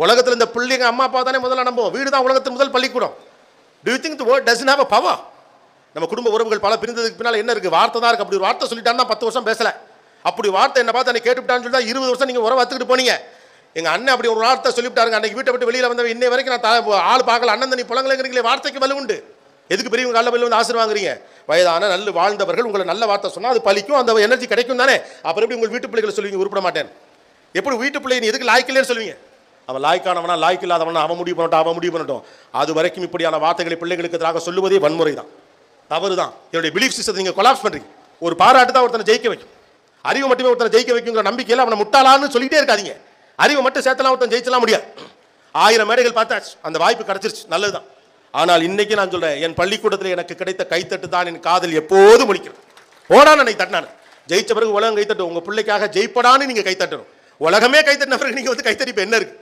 உலகத்தில் இந்த பிள்ளைங்க அம்மா அப்பா தானே முதல்ல நம்புவோம். வீடு தான் உலகத்தின் முதல் பள்ளிக்கூடம். Do you think the word doesn't have a power? நம்ம குடும்ப உறவுகள் பல பிரிந்ததுக்கு பின்னால் என்ன இருக்குது? வார்த்தை தான் இருக்குது. அப்படி ஒரு வார்த்தை சொல்லிட்டான்னா 10 வருஷம் பேசலை. அப்படி வார்த்தை என்ன பார்த்து அன்னைக்கு கேட்டுவிட்டான்னு சொல்லி தான் 20 வருஷம் நீங்கள் உறவை வத்துக்கிட்டு போனீங்க. எங்கள் அண்ணன் அப்படி ஒரு வார்த்தை சொல்லிவிட்டாருங்க. அன்னைக்கு வீட்டை விட்டு வெளியில் வந்தவன் இன்னை வரைக்கும் நான் ஆள் பார்க்கல. அண்ணன் தண்ணி புலங்கலைங்கிறீங்களே, வார்த்தைக்கு வலு உண்டு. எதுக்கு பெரியவங்க காலைல வெளியில் வந்து ஆசீர்வாதம் வாங்குறீங்க? வயதான நல்ல வாழ்ந்தவர்கள் உங்களை நல்ல வார்த்தை சொன்னால் அது பலிக்கும், அந்த எனர்ஜி கிடைக்கும் தானே. அப்புறம் எப்படி உங்கள் வீட்டு பிள்ளைகளை சொல்லுவீங்க உருப்பட மாட்டேன்? எப்படி வீட்டு பிள்ளை நீ எதுக்கு லாய்க்கில்லைன்னு சொல்லுவீங்க? அவன் லாய்க்கானவனா லாய்க்கு இல்லாதவனா அவன் முடிவு பண்ணட்டும். அது வரைக்கும் இப்படியான வார்த்தைகளை பிள்ளைகளுக்கு எதிராக சொல்லுவதே வன்முறை தான், தவறு தான். என்னுடைய பிலீஃப் சிஸ்டத்தை நீங்கள் கொலாப்ஸ் பண்ணுறீங்க. ஒரு பாராட்டு தான் ஒருத்தனை ஜெயிக்க வைக்கும். அறிவு மட்டுமே ஒருத்தனை ஜெயிக்க வைக்குங்கிற நம்பிக்கையில் அவனை முட்டாளான்னு சொல்லிட்டே இருக்காதீங்க. அறிவை மட்டும் சேர்த்தலாம் ஒருத்தன் ஜெயிச்சலாம் முடியாது. 1000 மேடைகள் பார்த்தாச்சு, அந்த வாய்ப்பு கிடைச்சிருச்சு, நல்லதுதான். ஆனால் இன்னைக்கு நான் சொல்றேன், என் பள்ளிக்கூடத்தில் எனக்கு கிடைத்த கைத்தட்டு தான் என் காதல் எப்போதும் ஒலிக்கிறது. ஓடான்னு அன்னைக்கு தட்டினான். ஜெயிச்ச பிறகு உலகம் கைத்தட்டும். உங்க பிள்ளைக்காக ஜெயிப்படான்னு நீங்க கைத்தட்டணும். உலகமே கைத்தட்டின பிறகு நீங்க வந்து கைத்தட்டி இப்ப என்ன இருக்கு?